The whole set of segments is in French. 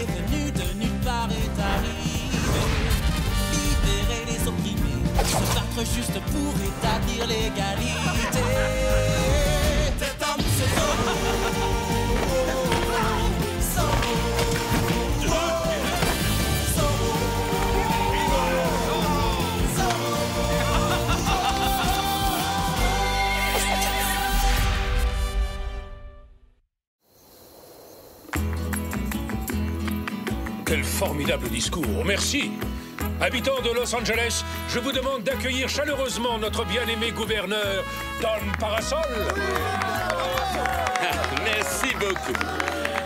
est venu de nulle part est arrivé. Libérer les opprimés, se battre juste pour établir l'égalité. Cet homme, c'est Quel formidable discours, merci. Habitants de Los Angeles, je vous demande d'accueillir chaleureusement notre bien-aimé gouverneur, Don Parasol. Merci beaucoup.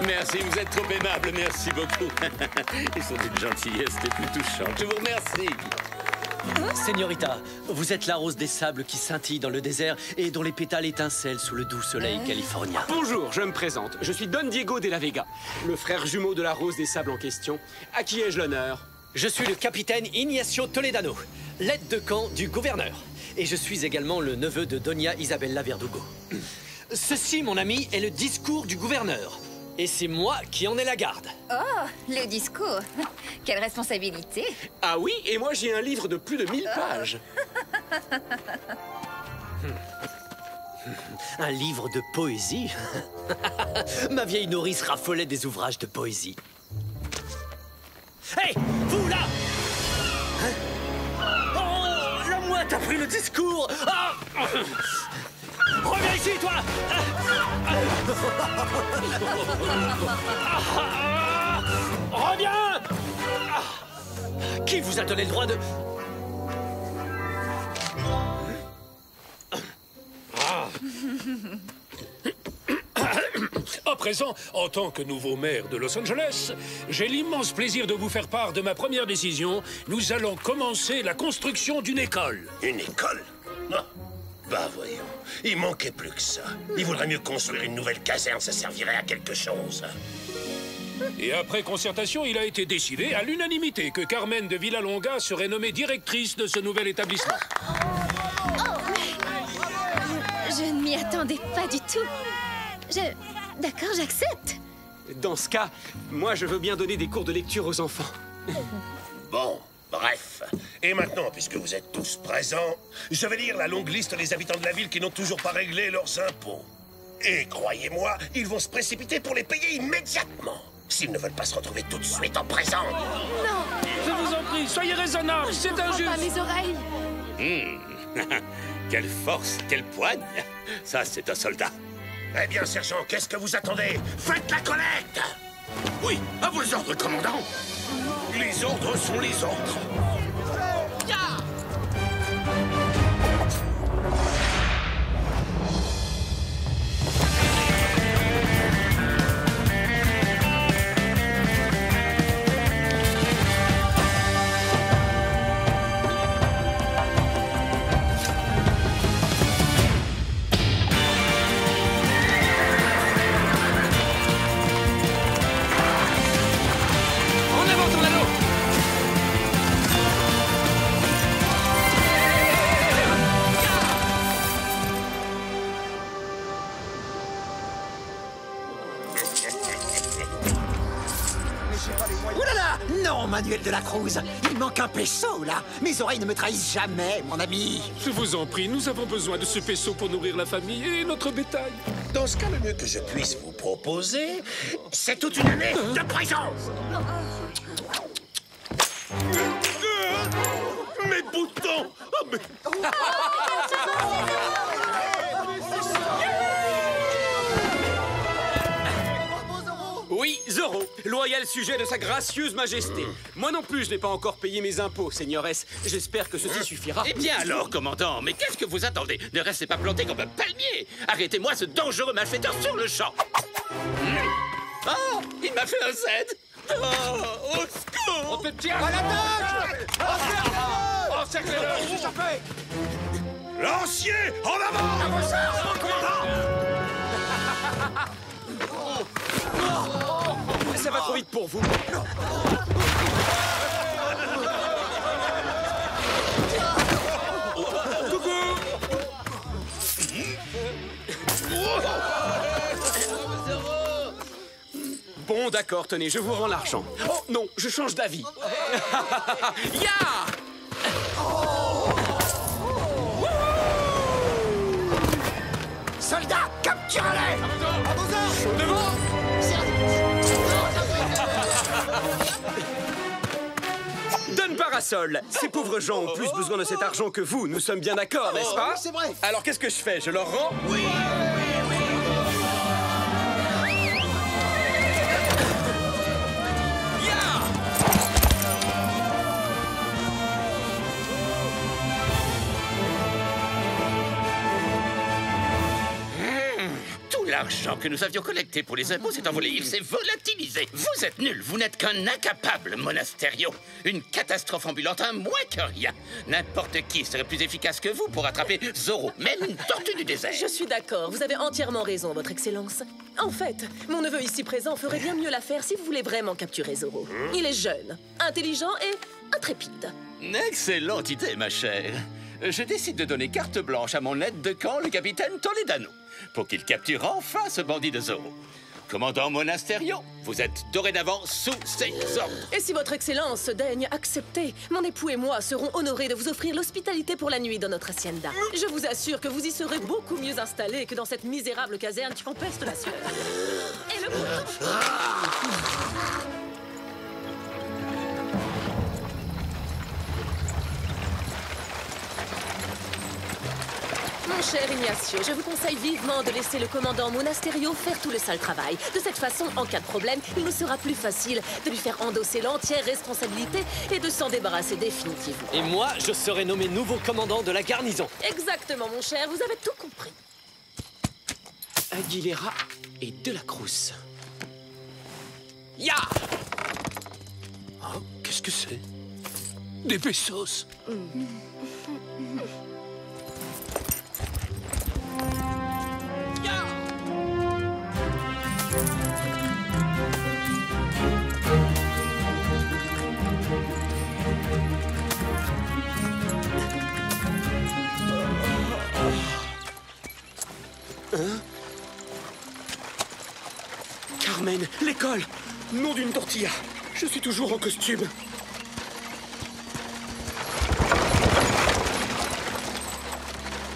Merci, vous êtes trop aimable, merci beaucoup. Ils sont d'une gentillesse les plus touchantes. Je vous remercie. Señorita, vous êtes la rose des sables qui scintille dans le désert et dont les pétales étincellent sous le doux soleil californien. Bonjour, je me présente. Je suis Don Diego de la Vega, le frère jumeau de la rose des sables en question. À qui ai-je l'honneur? Je suis le capitaine Ignacio Toledano, l'aide de camp du gouverneur. Et je suis également le neveu de Doña Isabella Verdugo. Ceci, mon ami, est le discours du gouverneur. Et c'est moi qui en ai la garde. Oh, le discours. Quelle responsabilité. Ah oui, et moi j'ai un livre de plus de 1000 pages. Un livre de poésie? Ma vieille nourrice raffolait des ouvrages de poésie. Hé, vous là! Oh, la mouette a pris le discours! Ah! Reviens ici, toi! Reviens! Qui vous a donné le droit de... À présent, en tant que nouveau maire de Los Angeles, j'ai l'immense plaisir de vous faire part de ma première décision. Nous allons commencer la construction d'une école. Une école? Non. Bah voyons, il manquait plus que ça. Il vaudrait mieux construire une nouvelle caserne, ça servirait à quelque chose. Et après concertation, il a été décidé à l'unanimité que Carmen de Villalonga serait nommée directrice de ce nouvel établissement. Je ne m'y attendais pas du tout. D'accord, j'accepte. Dans ce cas, moi je veux bien donner des cours de lecture aux enfants. Bon, bref. Et maintenant, puisque vous êtes tous présents, je vais lire la longue liste des habitants de la ville qui n'ont toujours pas réglé leurs impôts. Et croyez-moi, ils vont se précipiter pour les payer immédiatement. S'ils ne veulent pas se retrouver tout de suite en prison. Non. Je vous en prie, soyez raisonnable, c'est injuste. Pas mes oreilles. Quelle force, quelle poigne. Ça, c'est un soldat. Eh bien, sergent, qu'est-ce que vous attendez? Faites la collecte! Oui, à vos ordres, commandant. Les ordres sont les ordres. Manuel de la Cruz, il manque un peso, là. Mes oreilles ne me trahissent jamais, mon ami. Je vous en prie, nous avons besoin de ce peso pour nourrir la famille et notre bétail. Dans ce cas, le mieux que je puisse vous proposer, c'est toute une année de prison. Mes boutons! Oh, mais... Oui, Zorro, loyal sujet de sa gracieuse majesté. Moi non plus, je n'ai pas encore payé mes impôts, seigneuresses. J'espère que ceci suffira. Eh bien alors, commandant, mais qu'est-ce que vous attendez? Ne restez pas planté comme un palmier. Arrêtez-moi ce dangereux malfaiteur sur le champ. Oh, il m'a fait un Z. Oh, au secours! On te tient! À l'attaque! Encerclez-le! Lancier, en avant! Ça va trop vite pour vous. Bon Bon, d'accord, tenez, je vous rends l'argent. Oh, non, je change d'avis. Ya! Soldats, capturez-les! Devant! Donne parasol. Ces pauvres gens ont plus besoin de cet argent que vous. Nous sommes bien d'accord, n'est-ce pas? C'est vrai. Alors qu'est-ce que je fais? Je leur rends? Oui! L'argent que nous avions collecté pour les impôts s'est envolé, il s'est volatilisé. Vous êtes nuls, vous n'êtes qu'un incapable, Monasterio. Une catastrophe ambulante, un moins que rien. N'importe qui serait plus efficace que vous pour attraper Zoro, même une tortue du désert. Je suis d'accord, vous avez entièrement raison, votre excellence. En fait, mon neveu ici présent ferait bien mieux l'affaire si vous voulez vraiment capturer Zoro. Il est jeune, intelligent et intrépide. Excellente idée, ma chère. Je décide de donner carte blanche à mon aide de camp, le capitaine Toledano, pour qu'il capture enfin ce bandit de Zoro. Commandant Monasterio, vous êtes dorénavant sous ses ordres. Et si votre excellence daigne accepter, mon époux et moi serons honorés de vous offrir l'hospitalité pour la nuit dans notre hacienda. Je vous assure que vous y serez beaucoup mieux installés que dans cette misérable caserne qui empeste la sueur. Et le bouton... Mon cher Ignacio, je vous conseille vivement de laisser le commandant Monasterio faire tout le sale travail. De cette façon, en cas de problème, il nous sera plus facile de lui faire endosser l'entière responsabilité et de s'en débarrasser définitivement. Et moi, je serai nommé nouveau commandant de la garnison. Exactement, mon cher, vous avez tout compris. Aguilera et De la Cruz. Ya! Oh, qu'est-ce que c'est? Des pesos. Carmen, l'école! Nom d'une tortilla! Je suis toujours en costume.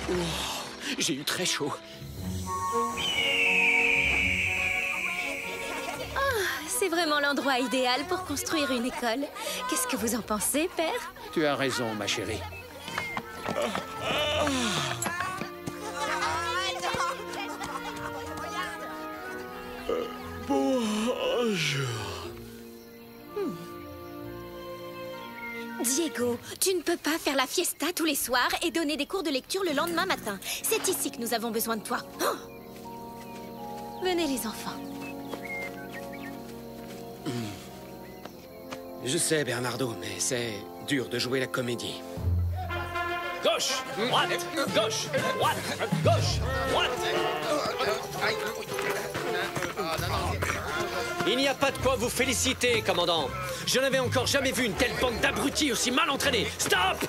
Oh, j'ai eu très chaud. C'est vraiment l'endroit idéal pour construire une école. Qu'est-ce que vous en pensez, père? Tu as raison, ma chérie. Bonjour. Diego, tu ne peux pas faire la fiesta tous les soirs et donner des cours de lecture le lendemain matin. C'est ici que nous avons besoin de toi. Oh! Venez, les enfants. Je sais, Bernardo, mais c'est dur de jouer la comédie. Gauche, droite, gauche, droite, gauche, droite. Il n'y a pas de quoi vous féliciter, commandant. Je n'avais encore jamais vu une telle bande d'abrutis aussi mal entraînés. Stop!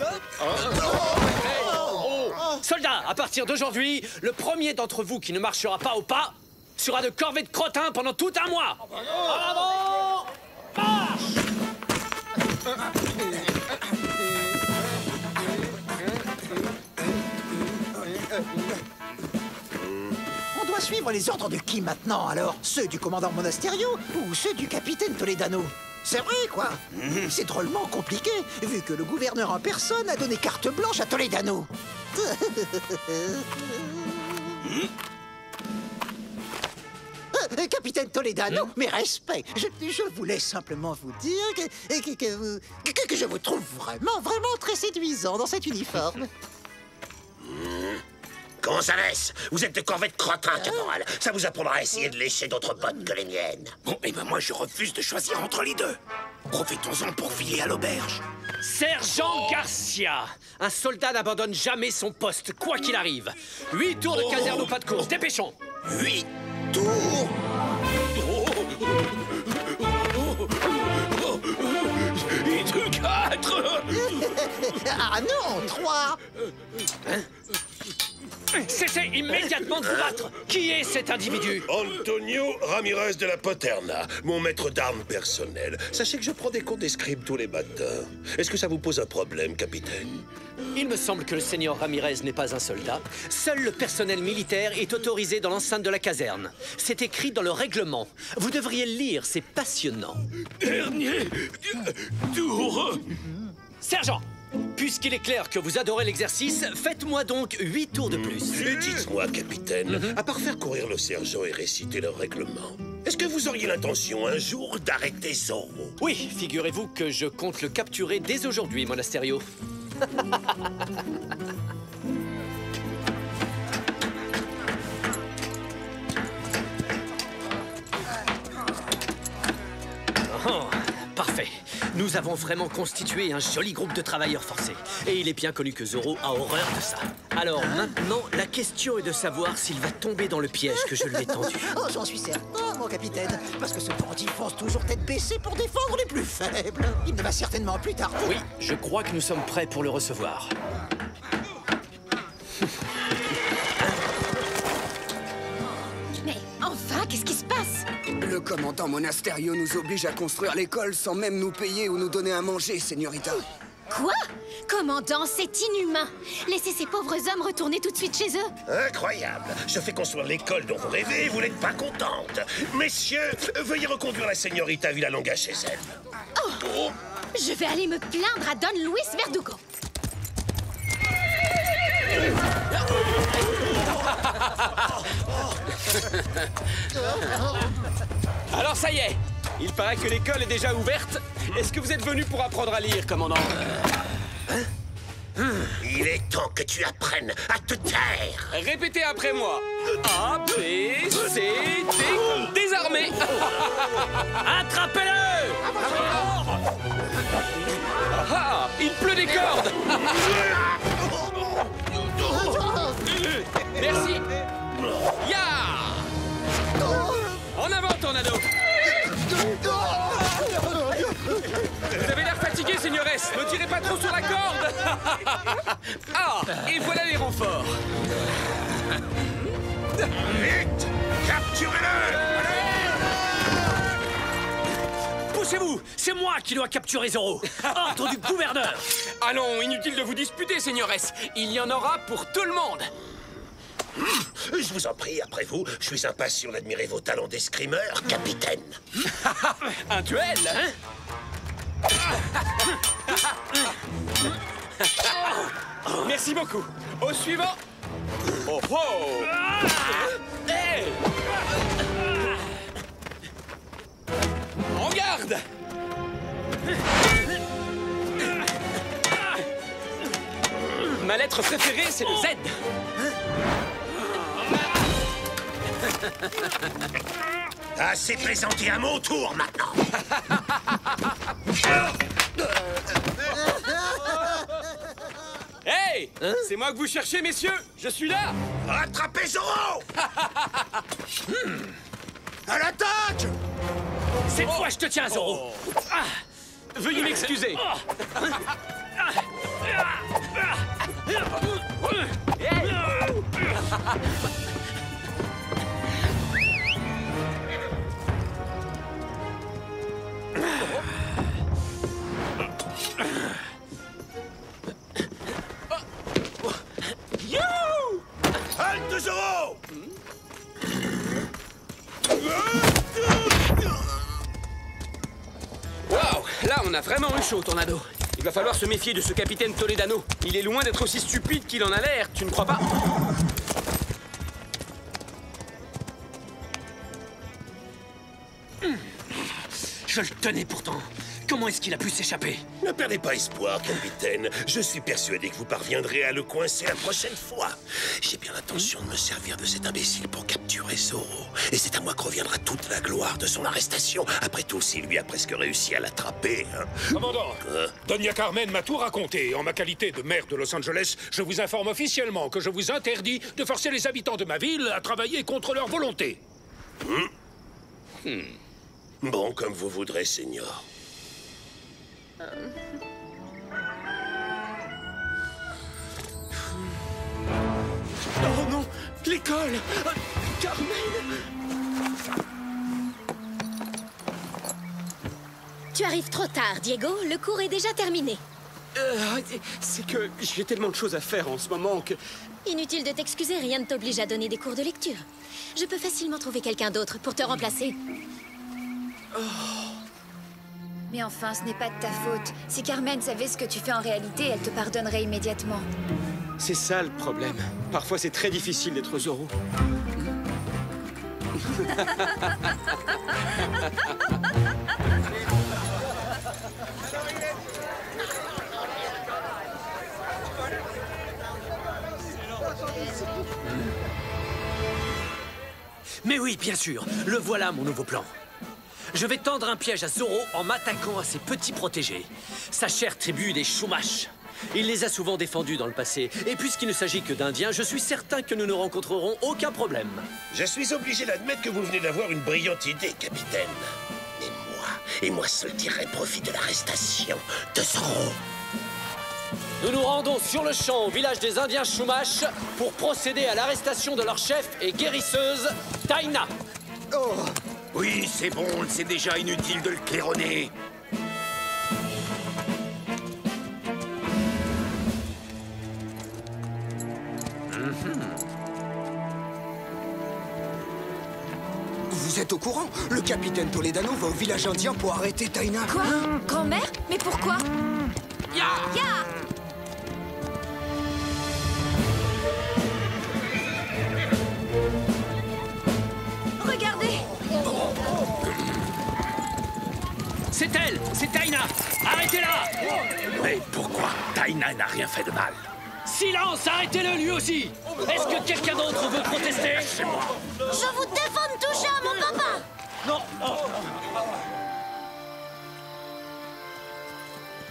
Soldats, à partir d'aujourd'hui, le premier d'entre vous qui ne marchera pas au pas sera de corvée de crottin pendant tout un mois. En avant! Marche! On doit suivre les ordres de qui maintenant, alors? Ceux du commandant Monasterio ou ceux du capitaine Toledano? C'est vrai, quoi. C'est drôlement compliqué, vu que le gouverneur en personne a donné carte blanche à Toledano. Capitaine Toledano, mes respects. Je voulais simplement vous dire que je vous trouve vraiment très séduisant dans cet uniforme. Gonzalez, vous êtes de corvette crottin, caporal. Ça vous apprendra à essayer de lécher d'autres bottes que les miennes. Bon, eh ben moi je refuse de choisir entre les deux. Profitons-en pour filer à l'auberge. Sergent Garcia, un soldat n'abandonne jamais son poste, quoi qu'il arrive. 8 tours de caserne au pas de course, dépêchons. 8 tours. Et de 4. Ah non, 3. Cessez immédiatement de vous battre! Qui est cet individu? Antonio Ramirez de la Paterna, mon maître d'armes personnel. Sachez que je prends des cours d'escrime tous les matins. Est-ce que ça vous pose un problème, capitaine? Il me semble que le seigneur Ramirez n'est pas un soldat. Seul le personnel militaire est autorisé dans l'enceinte de la caserne. C'est écrit dans le règlement. Vous devriez le lire, c'est passionnant. Dernier tour. Sergent! Puisqu'il est clair que vous adorez l'exercice, faites-moi donc 8 tours de plus. Et dites-moi, capitaine, à part faire courir le sergent et réciter le règlement, est-ce que vous auriez l'intention un jour d'arrêter Zorro? Oui, figurez-vous que je compte le capturer dès aujourd'hui, Monasterio. Oh, parfait. Nous avons vraiment constitué un joli groupe de travailleurs forcés. Et il est bien connu que Zorro a horreur de ça. Alors maintenant, la question est de savoir s'il va tomber dans le piège que je lui ai tendu. Oh, j'en suis certain, mon capitaine. Parce que ce bandit fonce toujours tête baissée pour défendre les plus faibles. Il ne va certainement plus tarder. Oui, je crois que nous sommes prêts pour le recevoir. Mais enfin, qu'est-ce qui se passe? Le commandant Monasterio nous oblige à construire l'école sans même nous payer ou nous donner à manger, señorita. Quoi? Commandant, c'est inhumain. Laissez ces pauvres hommes retourner tout de suite chez eux. Incroyable. Je fais construire l'école dont vous rêvez et vous n'êtes pas contente. Messieurs, veuillez reconduire la señorita Villalonga chez elle. Oh. Je vais aller me plaindre à Don Luis Verdugo. Alors ça y est, il paraît que l'école est déjà ouverte. Est-ce que vous êtes venu pour apprendre à lire, commandant? Il est temps que tu apprennes à te taire. Répétez après moi. A, B, C, D, comme désarmé. Attrapez-le! Ah, il pleut des cordes. Merci. Ya! En avant, Tornado. Vous avez l'air fatigué, señores. Ne tirez pas trop sur la corde. Ah, et voilà les renforts. Vite! Capturez-le! Poussez-vous! C'est moi qui dois capturer Zorro! Ordre du gouverneur! Allons, inutile de vous disputer, señores. Il y en aura pour tout le monde. Je vous en prie, après vous, je suis impatient d'admirer vos talents d'escrimeur, capitaine. Un duel, hein? Merci beaucoup. Au suivant. Oh oh! Hey! En garde! Ma lettre préférée, c'est le Z. Assez plaisanté, à mon tour maintenant. Hey! C'est moi que vous cherchez, messieurs? Je suis là! Rattrapez Zorro! À l'attaque! Cette fois, je te tiens, Zorro! Veuillez m'excuser. Halte Zorro! Waouh! Là, on a vraiment eu chaud, Tornado. Il va falloir se méfier de ce capitaine Toledano. Il est loin d'être aussi stupide qu'il en a l'air, tu ne crois pas? Je le tenais pourtant. Comment est-ce qu'il a pu s'échapper? Ne perdez pas espoir, capitaine. Je suis persuadé que vous parviendrez à le coincer la prochaine fois. J'ai bien l'intention de me servir de cet imbécile pour capturer Zorro. Et c'est à moi que reviendra toute la gloire de son arrestation. Après tout, s'il lui a presque réussi à l'attraper, hein. Commandant, Doña Carmen m'a tout raconté. En ma qualité de maire de Los Angeles, je vous informe officiellement que je vous interdis de forcer les habitants de ma ville à travailler contre leur volonté. Bon, comme vous voudrez, Seigneur. l'école. Carmen. Tu arrives trop tard, Diego. Le cours est déjà terminé. C'est que j'ai tellement de choses à faire en ce moment que... Inutile de t'excuser, rien ne t'oblige à donner des cours de lecture. Je peux facilement trouver quelqu'un d'autre pour te remplacer. Mais enfin, ce n'est pas de ta faute. Si Carmen savait ce que tu fais en réalité, elle te pardonnerait immédiatement. C'est ça le problème. Parfois, c'est très difficile d'être Zoro. Mais oui, bien sûr, le voilà mon nouveau plan. Je vais tendre un piège à Zoro en m'attaquant à ses petits protégés. Sa chère tribu des Chumash. Il les a souvent défendus dans le passé. Et puisqu'il ne s'agit que d'Indiens, je suis certain que nous ne rencontrerons aucun problème. Je suis obligé d'admettre que vous venez d'avoir une brillante idée, capitaine. Mais moi seul tirerai profit de l'arrestation de Zoro. Nous nous rendons sur le champ au village des Indiens Chumash pour procéder à l'arrestation de leur chef et guérisseuse, Taina. Oh. Oui, c'est bon, c'est déjà inutile de le claironner. Vous êtes au courant? Le capitaine Toledano va au village indien pour arrêter Taina. Quoi? Grand-mère? Mais pourquoi? Ya! Regardez! C'est elle! C'est Taina! Arrêtez-la! Mais pourquoi? Taina n'a rien fait de mal. Silence! Arrêtez-le lui aussi! Est-ce que quelqu'un d'autre veut protester? C'est moi. Je vous défends de toucher à mon papa! Non!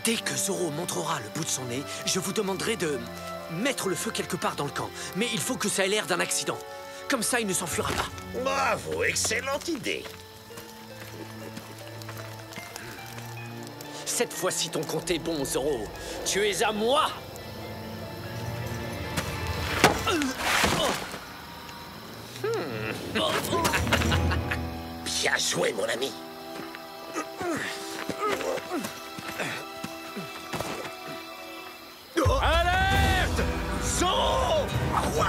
Dès que Zoro montrera le bout de son nez, je vous demanderai de mettre le feu quelque part dans le camp. Mais il faut que ça ait l'air d'un accident. Comme ça, il ne s'enfuira pas. Bravo, excellente idée. Cette fois-ci, ton compte est bon, Zoro. Tu es à moi! Bien joué, mon ami. Alerte! Zoro! Quoi?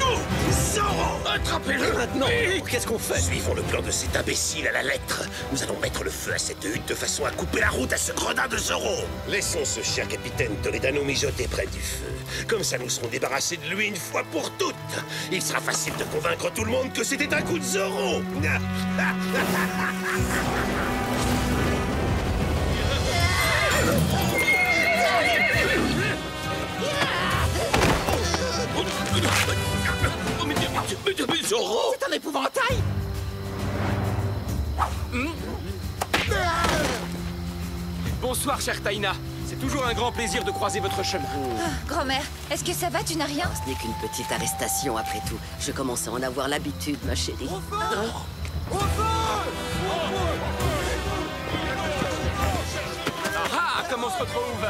Nous, Zoro! Attrapez-le maintenant! Qu'est-ce qu'on fait? Suivons le plan de cet imbécile à la lettre. Nous allons mettre le feu à cette hutte de façon à couper la route à ce gredin de Zoro. Laissons ce cher capitaine Toledano mijoter près du feu. Comme ça, nous serons débarrassés de lui une fois pour toutes. Il sera facile de convaincre tout le monde que c'était un coup de Zoro. Zoro! C'est un épouvantail! Bonsoir, chère Taina. C'est toujours un grand plaisir de croiser votre chemin. Grand-mère, est-ce que ça va? Tu n'as rien? Ce n'est qu'une petite arrestation après tout. Je commence à en avoir l'habitude, ma chérie. Ah, comment on se retrouve?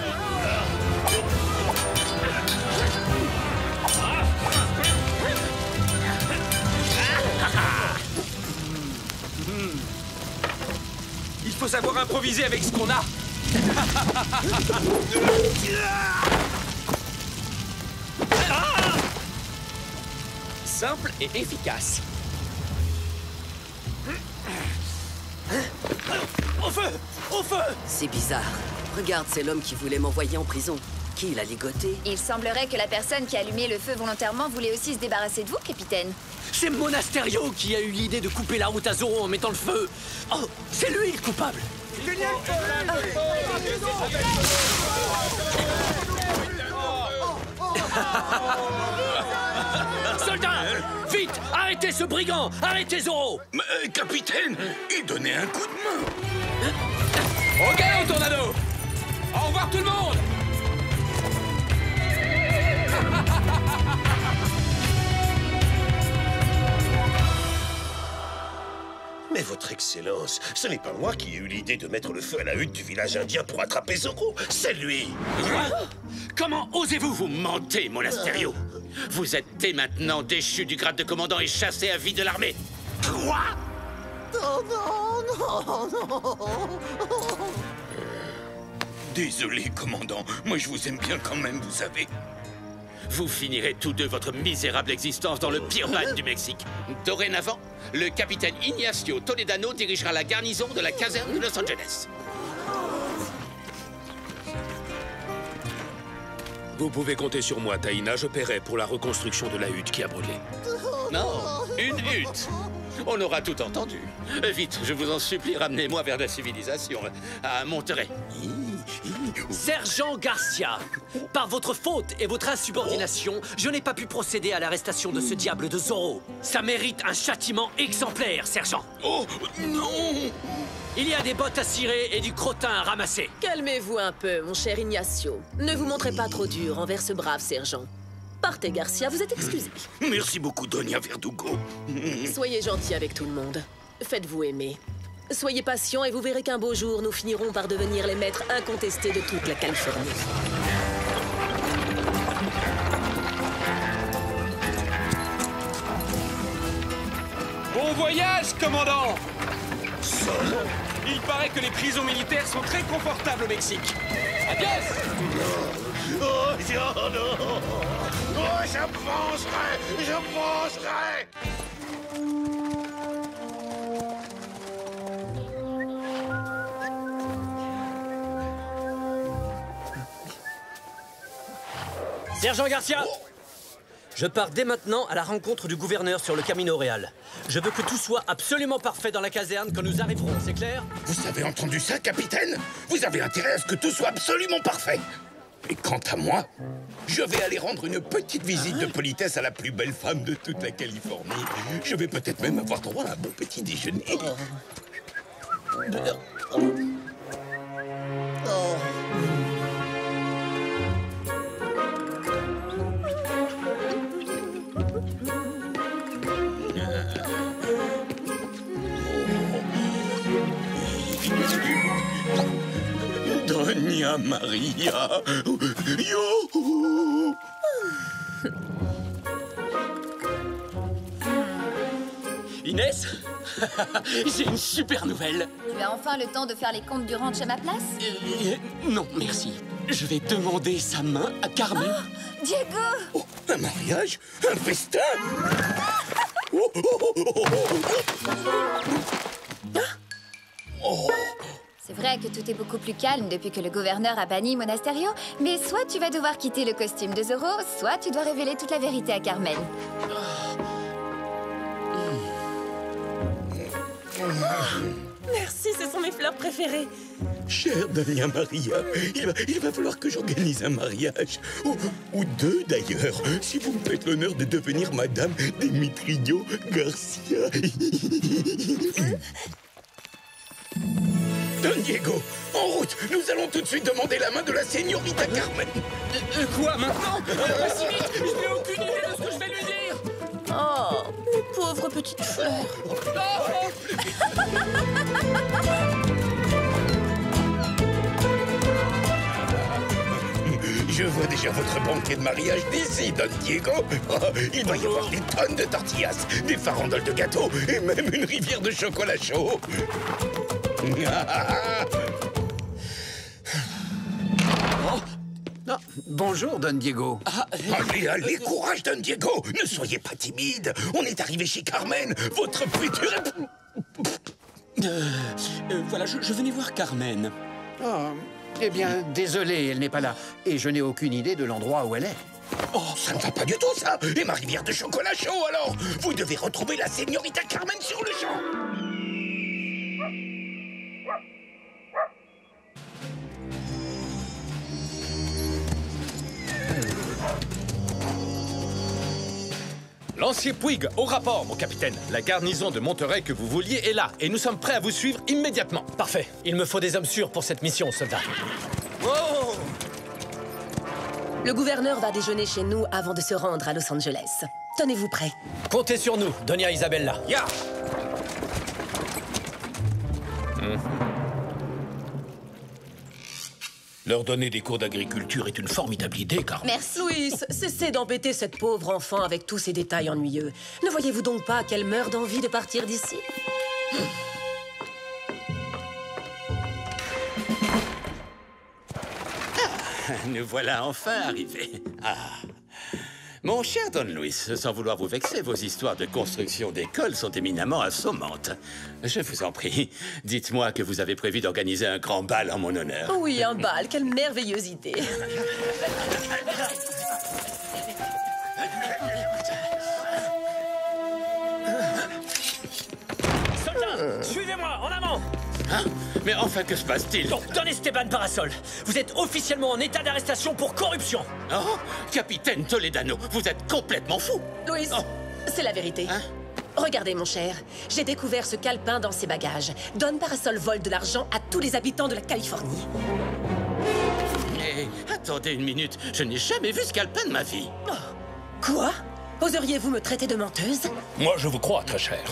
Il faut savoir improviser avec ce qu'on a. Simple et efficace. Au feu! Au feu! C'est bizarre. Regarde, c'est l'homme qui voulait m'envoyer en prison. Qui l'a ligoté? Il semblerait que la personne qui a allumé le feu volontairement voulait aussi se débarrasser de vous, capitaine. C'est Monasterio qui a eu l'idée de couper la route à Zoro en mettant le feu. Oh, c'est lui le coupable. Soldats, vite, arrêtez ce brigand, arrêtez Zoro. Mais, capitaine, il donnait un coup de main. Au galop, Tornado! Au revoir tout le monde! Mais votre excellence, ce n'est pas moi qui ai eu l'idée de mettre le feu à la hutte du village indien pour attraper Zoro, c'est lui. Comment osez-vous? Vous mentez, Monasterio. Vous êtes dès maintenant déchu du grade de commandant et chassé à vie de l'armée. Quoi? Oh non, non, non. Désolé, commandant. Moi, je vous aime bien quand même, vous savez. Vous finirez tous deux votre misérable existence dans le pire bagne du Mexique. Dorénavant, le capitaine Ignacio Toledano dirigera la garnison de la caserne de Los Angeles. Vous pouvez compter sur moi, Taïna. Je paierai pour la reconstruction de la hutte qui a brûlé. Non, une hutte. On aura tout entendu. Vite, je vous en supplie, ramenez-moi vers la civilisation, à Monterrey. Sergent Garcia, par votre faute et votre insubordination, je n'ai pas pu procéder à l'arrestation de ce diable de Zorro. Ça mérite un châtiment exemplaire, sergent. Oh, non! Il y a des bottes à cirer et du crottin à ramasser. Calmez-vous un peu, mon cher Ignacio. Ne vous montrez pas trop dur envers ce brave sergent. Partez, Garcia, vous êtes excusé. Merci beaucoup, Doña Verdugo. Soyez gentil avec tout le monde. Faites-vous aimer. Soyez patient et vous verrez qu'un beau jour, nous finirons par devenir les maîtres incontestés de toute la Californie. Bon voyage, commandant! Il paraît que les prisons militaires sont très confortables au Mexique. Adios! Oh, non! Oh, je penserai! Je penserai! Sergent Garcia, je pars dès maintenant à la rencontre du gouverneur sur le Camino Real. Je veux que tout soit absolument parfait dans la caserne quand nous arriverons, c'est clair? Vous avez entendu ça, capitaine? Vous avez intérêt à ce que tout soit absolument parfait. Et quant à moi, je vais aller rendre une petite visite de politesse à la plus belle femme de toute la Californie. Je vais peut-être même avoir droit à un bon petit déjeuner. Doña Maria. Yo. Inès, j'ai une super nouvelle. Tu as enfin le temps de faire les comptes du ranch à ma place? Non, merci. Je vais demander sa main à Carmen. Oh, Diego! Oh, un mariage? Un festin? C'est vrai que tout est beaucoup plus calme depuis que le gouverneur a banni Monasterio, mais soit tu vas devoir quitter le costume de Zorro, soit tu dois révéler toute la vérité à Carmen. Merci, ce sont mes fleurs préférées. Chère Doña Maria, il va falloir que j'organise un mariage. Ou deux, d'ailleurs, si vous me faites l'honneur de devenir Madame Demetrio Garcia. Don Diego, en route. Nous allons tout de suite demander la main de la señorita Carmen. Quoi, maintenant? Pas si vite. Je n'ai aucune idée de ce que je vais lui dire. Oh, les pauvres petites fleurs. Je vois déjà votre banquet de mariage d'ici, Don Diego. Oh, il doit y avoir des tonnes de tortillas, des farandoles de gâteaux et même une rivière de chocolat chaud. Ah, bonjour, Don Diego. Allez, allez, courage, Don Diego. Ne soyez pas timide. On est arrivé chez Carmen, votre future... Voilà, je venais voir Carmen. Oh, eh bien, désolé, elle n'est pas là. Et je n'ai aucune idée de l'endroit où elle est. Oh, ça ne va pas du tout, ça. Et ma rivière de chocolat chaud, alors? Vous devez retrouver la señorita Carmen sur le champ. Lancier Puig, au rapport, mon capitaine. La garnison de Monterey que vous vouliez est là, et nous sommes prêts à vous suivre immédiatement. Parfait. Il me faut des hommes sûrs pour cette mission, soldat. Oh! Le gouverneur va déjeuner chez nous avant de se rendre à Los Angeles. Tenez-vous prêts. Comptez sur nous, Doña Isabella. Ya! Leur donner des cours d'agriculture est une formidable idée, Carmen. Merci. Louis, cessez d'embêter cette pauvre enfant avec tous ces détails ennuyeux. Ne voyez-vous donc pas qu'elle meurt d'envie de partir d'ici? Nous voilà enfin arrivés. Ah. Mon cher Don Luis, sans vouloir vous vexer, vos histoires de construction d'écoles sont éminemment assommantes. Je vous en prie, dites-moi que vous avez prévu d'organiser un grand bal en mon honneur. Oui, un bal, quelle merveilleuse idée. Soldats, suivez-moi, en avant! Hein? Mais enfin, que se passe-t-il? Donc, Don Esteban Parasol, vous êtes officiellement en état d'arrestation pour corruption. Oh, capitaine Toledano, vous êtes complètement fou. Louis, c'est la vérité. Hein? Regardez, mon cher, j'ai découvert ce calepin dans ses bagages. Don Parasol vole de l'argent à tous les habitants de la Californie. Mais attendez une minute, je n'ai jamais vu ce calepin de ma vie. Oh. Quoi? Oseriez-vous me traiter de menteuse? Moi, je vous crois, très cher.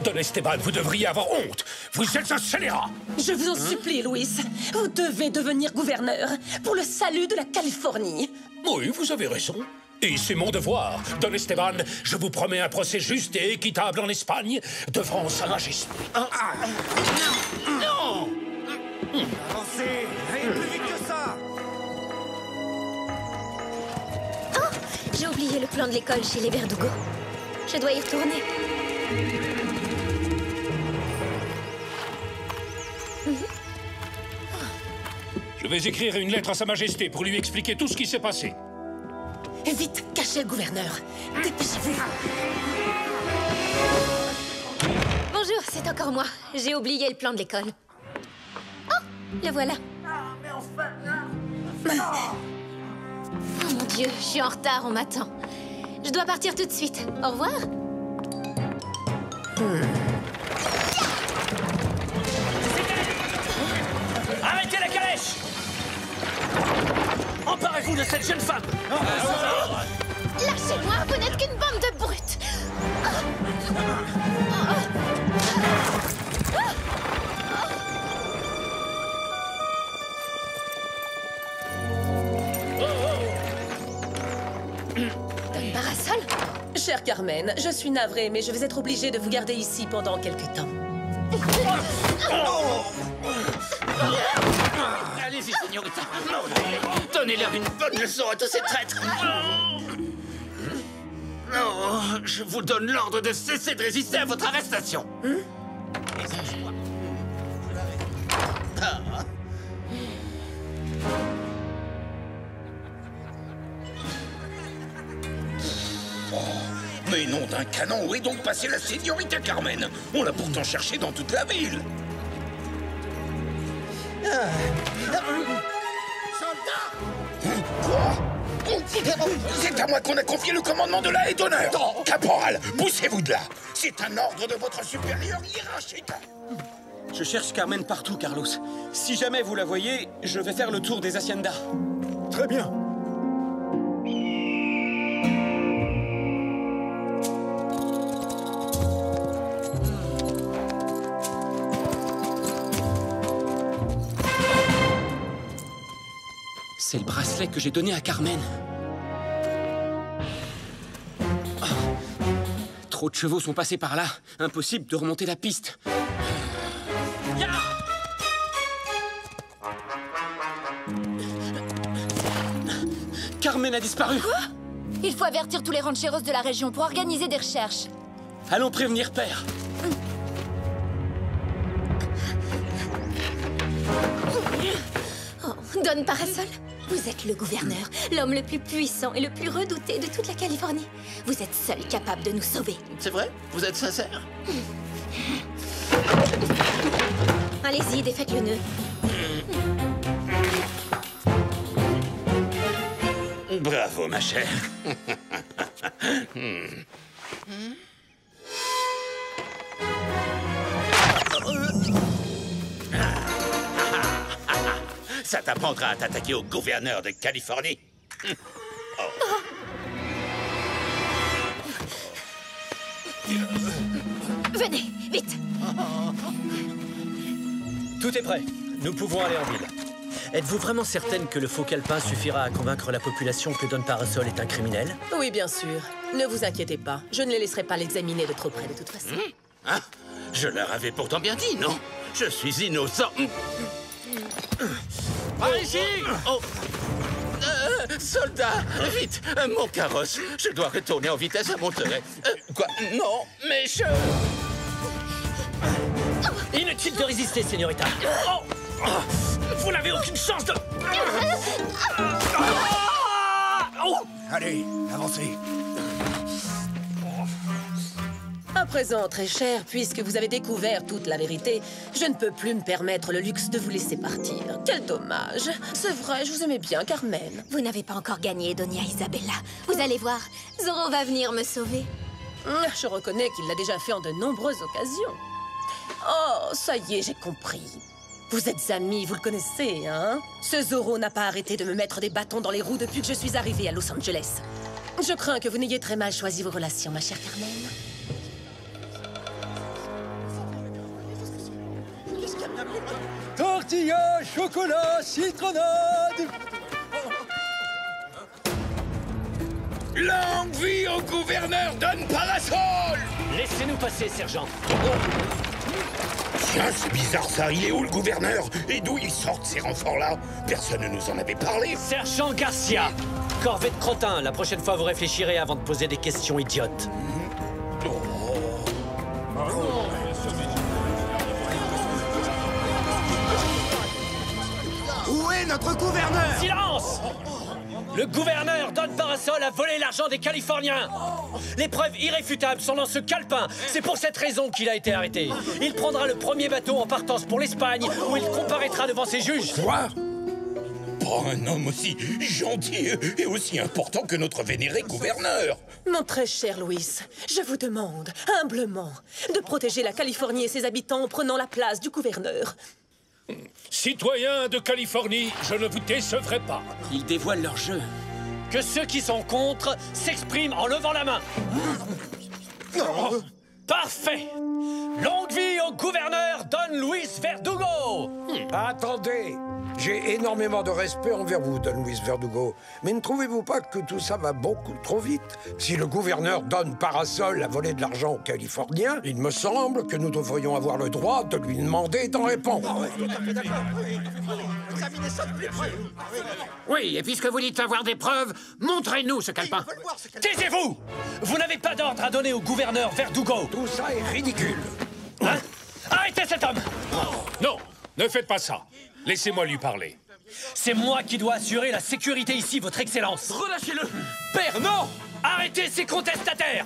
Don Esteban, vous devriez avoir honte. Vous êtes un scélérat. Je vous en supplie, Louis. Vous devez devenir gouverneur pour le salut de la Californie. Oui, vous avez raison. Et c'est mon devoir. Don Esteban, je vous promets un procès juste et équitable en Espagne, devant Sa Majesté. Non! Avancez! Allez plus vite que ça! Oh, j'ai oublié le plan de l'école chez les Verdugo. Je dois y retourner. Je vais écrire une lettre à Sa Majesté pour lui expliquer tout ce qui s'est passé. Vite, cachez le gouverneur. Dépêchez-vous. Bonjour, c'est encore moi. J'ai oublié le plan de l'école. Oh, le voilà. Oh mon Dieu, je suis en retard, on m'attend. Je dois partir tout de suite. Au revoir. Arrêtez la calèche! Emparez-vous de cette jeune femme! Lâchez-moi, vous n'êtes qu'une bande de brutes! Don Parasol? Chère Carmen, je suis navrée, mais je vais être obligée de vous garder ici pendant quelque temps. Allez-y, señorita. Donnez-leur une bonne leçon à tous ces traîtres. Oh, je vous donne l'ordre de cesser de résister à votre arrestation. Mais nom d'un canon, où est donc passée la señorita Carmen? On l'a pourtant cherchée dans toute la ville. C'est à moi qu'on a confié le commandement de la haie d'honneur. Caporal, poussez-vous de là. C'est un ordre de votre supérieur hiérarchique. Je cherche Carmen partout, Carlos. Si jamais vous la voyez, je vais faire le tour des haciendas. Très bien. C'est le bracelet que j'ai donné à Carmen. Oh. Trop de chevaux sont passés par là. Impossible de remonter la piste. Carmen a disparu. Quoi? Il faut avertir tous les rancheros de la région pour organiser des recherches. Allons prévenir Père. Oh, Don Parasol, vous êtes le gouverneur, l'homme le plus puissant et le plus redouté de toute la Californie. Vous êtes seul capable de nous sauver. C'est vrai? Vous êtes sincère? Allez-y, défaites le nœud. Bravo, ma chère. Ça t'apprendra à t'attaquer au gouverneur de Californie. Venez, vite. Tout est prêt. Nous pouvons aller en ville. Êtes-vous vraiment certaine que le faux calepin suffira à convaincre la population que Don Parasol est un criminel? Oui, bien sûr. Ne vous inquiétez pas. Je ne les laisserai pas l'examiner de trop près, de toute façon. Hein? Je leur avais pourtant bien dit, non? Je suis innocent. Par ici! Soldat, vite, mon carrosse. Je dois retourner en vitesse à Monterey. Quoi? Non, mais je... Inutile de résister, señorita. Vous n'avez aucune chance de... Allez, avancez. À présent, très cher, puisque vous avez découvert toute la vérité, je ne peux plus me permettre le luxe de vous laisser partir. Quel dommage. C'est vrai, je vous aimais bien, Carmen. Vous n'avez pas encore gagné, Doña Isabella. Vous allez voir, Zorro va venir me sauver. Je reconnais qu'il l'a déjà fait en de nombreuses occasions. Oh, ça y est, j'ai compris. Vous êtes amis, vous le connaissez, hein? Ce Zorro n'a pas arrêté de me mettre des bâtons dans les roues depuis que je suis arrivée à Los Angeles. Je crains que vous n'ayez très mal choisi vos relations, ma chère Carmen. Tortilla, chocolat, citronnade. Longue vie au gouverneur Don Parasol! Laissez-nous passer, sergent. Tiens, c'est bizarre ça. Il est où le gouverneur? Et d'où ils sortent ces renforts-là? Personne ne nous en avait parlé. Sergent Garcia! Corvée de crottin, la prochaine fois vous réfléchirez avant de poser des questions idiotes. Où est notre gouverneur? Silence! Le gouverneur Don Parasol a volé l'argent des Californiens. Les preuves irréfutables sont dans ce calepin. C'est pour cette raison qu'il a été arrêté. Il prendra le premier bateau en partance pour l'Espagne, où il comparaîtra devant ses juges. Quoi? Pas un homme aussi gentil et aussi important que notre vénéré gouverneur. Mon très cher Luis, je vous demande, humblement, de protéger la Californie et ses habitants en prenant la place du gouverneur. Citoyens de Californie, je ne vous décevrai pas. Ils dévoilent leur jeu. Que ceux qui sont contre s'expriment en levant la main. Parfait. Longue vie au gouverneur Don Luis Verdugo. Attendez. J'ai énormément de respect envers vous, Don Luis Verdugo. Mais ne trouvez-vous pas que tout ça va beaucoup trop vite? Si le gouverneur Don Parasol a volé de l'argent aux Californiens, il me semble que nous devrions avoir le droit de lui demander d'en répondre. Oui, et puisque vous dites avoir des preuves, montrez-nous ce calepin. Taisez-vous! Vous n'avez pas d'ordre à donner au gouverneur Verdugo. Tout ça est ridicule. Hein? Arrêtez cet homme! Non, ne faites pas ça. Laissez-moi lui parler. C'est moi qui dois assurer la sécurité ici, votre excellence. Relâchez-le! Père, non! Arrêtez ces contestataires!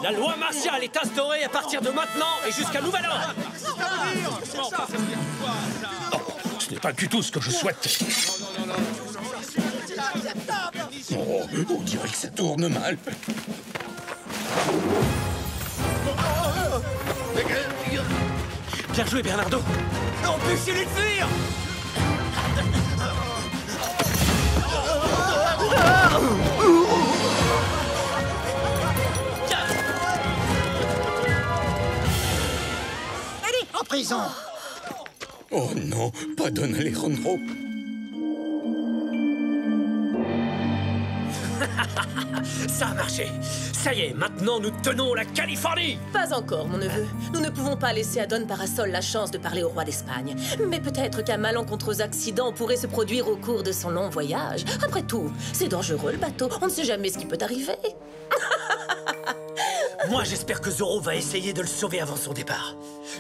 La loi martiale est instaurée à partir de maintenant et jusqu'à nouvel ordre. Ce n'est pas du tout ce que je souhaite. Oh, on dirait que ça tourne mal. Bien joué, Bernardo. Empêchez-les de fuir! Allez, en prison. Oh non, pas Don Alejandro. Ça a marché. Ça y est, maintenant nous tenons la Californie. Pas encore, mon neveu. Nous ne pouvons pas laisser à Don Parasol la chance de parler au roi d'Espagne. Mais peut-être qu'un malencontreux accident pourrait se produire au cours de son long voyage. Après tout, c'est dangereux le bateau. On ne sait jamais ce qui peut arriver. Moi, j'espère que Zorro va essayer de le sauver avant son départ.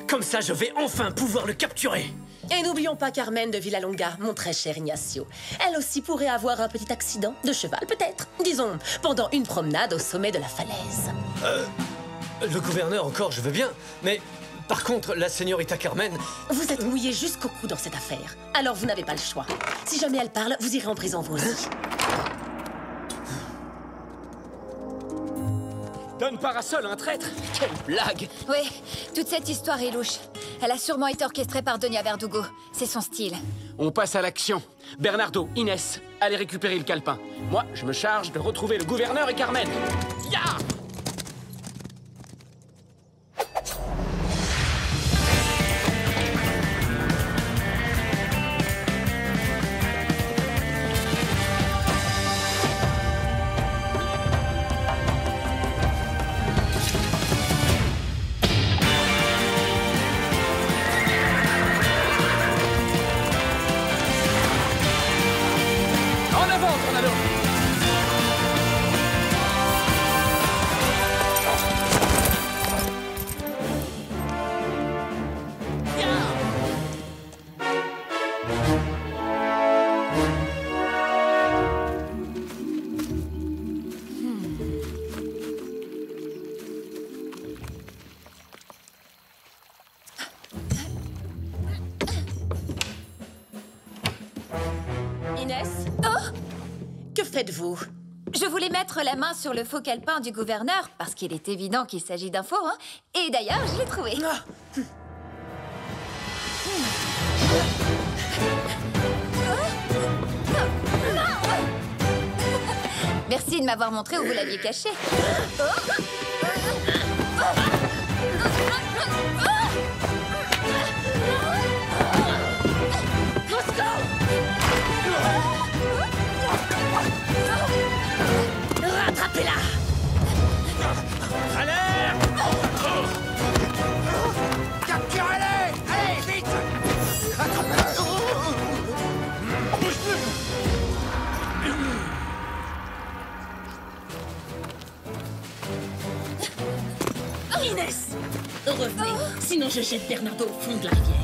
Comme ça, je vais enfin pouvoir le capturer. Et n'oublions pas Carmen de Villalonga, mon très cher Ignacio. Elle aussi pourrait avoir un petit accident de cheval, peut-être. Disons, pendant une promenade au sommet de la falaise. Le gouverneur encore, je veux bien. Mais par contre, la señorita Carmen... Vous êtes mouillé jusqu'au cou dans cette affaire. Alors vous n'avez pas le choix. Si jamais elle parle, vous irez en prison vous aussi. Don Parasol, un traître? Quelle blague! Oui, toute cette histoire est louche. Elle a sûrement été orchestrée par Doña Verdugo. C'est son style. On passe à l'action. Bernardo, Inès, allez récupérer le calepin. Moi, je me charge de retrouver le gouverneur et Carmen. Ya! Inès? Oh! Que faites-vous? Je voulais mettre la main sur le faux calepin du gouverneur, parce qu'il est évident qu'il s'agit d'un faux, hein. Et d'ailleurs, je l'ai trouvé. Merci de m'avoir montré où vous l'aviez caché. Rattrapez-la! Alerte! Capturez-les! Allez, vite! Inès! Revenez, sinon je jette Bernardo au fond de la rivière.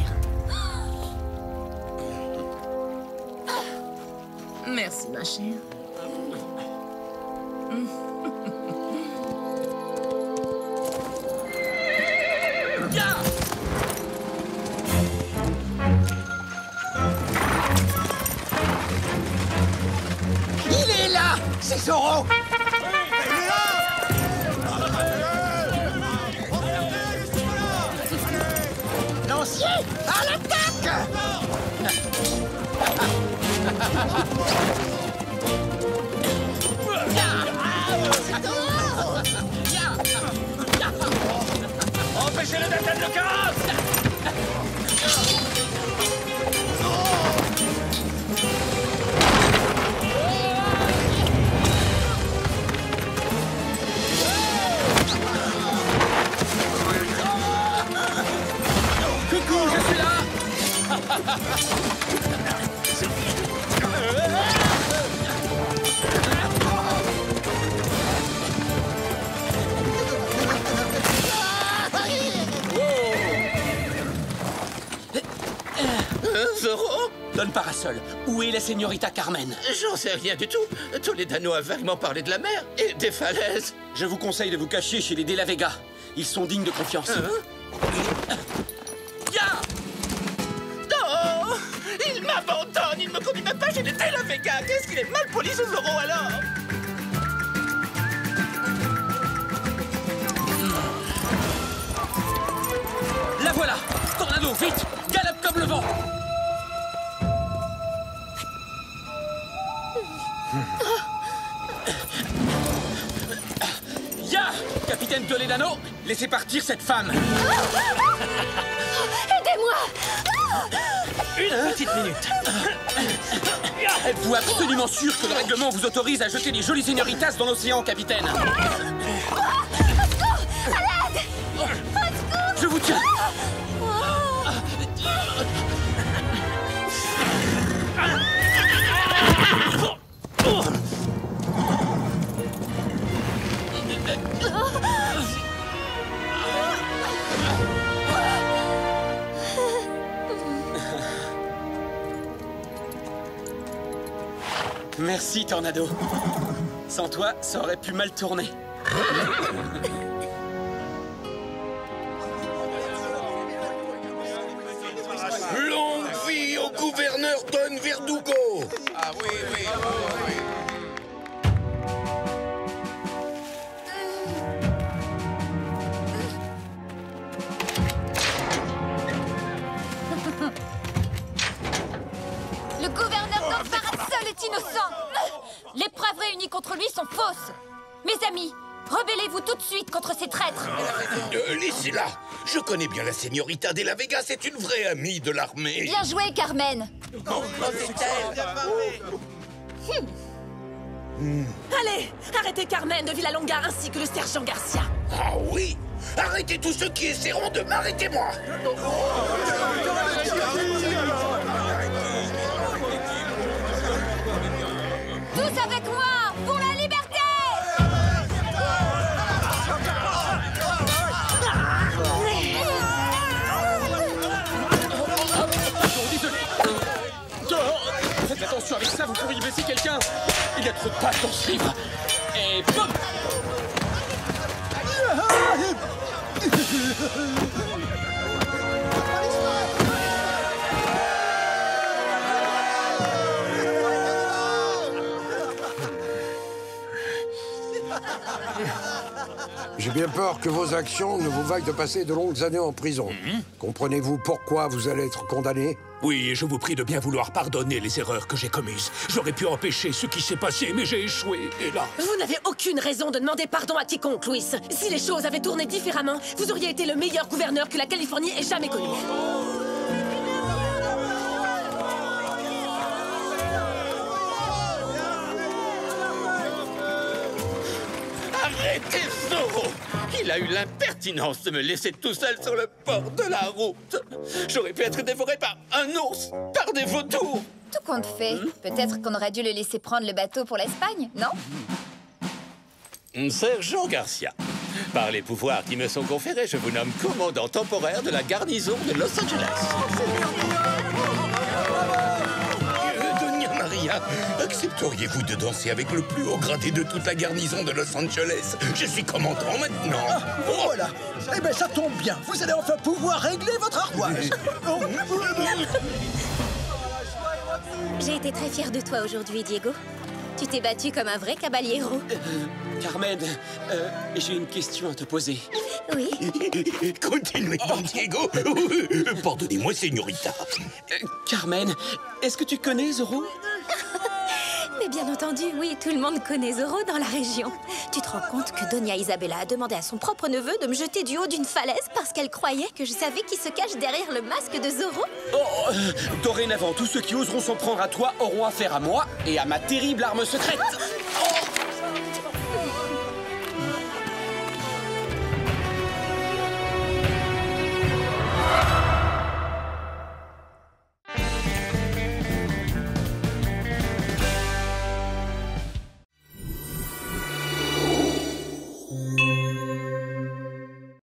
Merci, ma chère. Il est là! C'est Zoro! Lancier, à l'attaque! Empêchez-le d'atteindre le carrosse! Coucou, je suis là! Zoro? Donne parasol. Où est la señorita Carmen? J'en sais rien du tout. Toledano a vaguement parlé de la mer et des falaises. Je vous conseille de vous cacher chez les De La Vega. Ils sont dignes de confiance. Ya! Non! Il m'abandonne! Il me conduit même pas chez les De La Vega! Qu'est-ce qu'il est mal poli, ce Zoro, alors? La voilà! Tornado, vite! Galope comme le vent! Ya! Capitaine Toledano, laissez partir cette femme! Aidez-moi! Une petite minute. Êtes-vous absolument sûr que le règlement vous autorise à jeter les jolies señoritas dans l'océan, capitaine? Je vous tiens! Merci, Tornado. Sans toi, ça aurait pu mal tourner. Longue vie au gouverneur Don Verdugo! Ah oui, oui, oui. Le gouverneur Don Parasol est innocent! Les preuves réunies contre lui sont fausses! Mes amis, rebellez-vous tout de suite contre ces traîtres! Laissez-la! Je connais bien la señorita De La Vega, c'est une vraie amie de l'armée. Bien joué, Carmen! Allez, arrêtez Carmen de Villalonga ainsi que le sergent Garcia. Ah oui! Arrêtez tous ceux qui essaieront de m'arrêter, moi! Tous avec moi pour la liberté! Désolé. Dehors. Faites attention avec ça, vous pourriez blesser quelqu'un. Il y a trop de pattes dans ce livre. Et boum! J'ai bien peur que vos actions ne vous vaillent de passer de longues années en prison. Comprenez-vous pourquoi vous allez être condamné? Oui, et je vous prie de bien vouloir pardonner les erreurs que j'ai commises. J'aurais pu empêcher ce qui s'est passé, mais j'ai échoué, hélas. Vous n'avez aucune raison de demander pardon à quiconque, Louis. Si les choses avaient tourné différemment, vous auriez été le meilleur gouverneur que la Californie ait jamais connu. Arrêtez, Zorro! Il a eu l'impertinence de me laisser tout seul sur le bord de la route. J'aurais pu être dévoré par un ours, par des vautours. Tout compte fait, peut-être qu'on aurait dû le laisser prendre le bateau pour l'Espagne, non? Sergent Garcia, par les pouvoirs qui me sont conférés, je vous nomme commandant temporaire de la garnison de Los Angeles. Doña Maria, accepteriez-vous de danser avec le plus haut gradé de toute la garnison de Los Angeles? Je suis commandant maintenant. Voilà. Eh ben ça tombe bien. Vous allez enfin pouvoir régler votre ardoise. J'ai été très fière de toi aujourd'hui, Diego. Tu t'es battu comme un vrai caballero. Carmen, j'ai une question à te poser. Oui. Continuez, Don Diego. Pardonnez-moi, señorita. Carmen, est-ce que tu connais Zorro? Mais bien entendu, oui, tout le monde connaît Zorro dans la région. Tu te rends compte que Doña Isabella a demandé à son propre neveu de me jeter du haut d'une falaise parce qu'elle croyait que je savais qui se cache derrière le masque de Zorro? Dorénavant, tous ceux qui oseront s'en prendre à toi auront affaire à moi et à ma terrible arme secrète.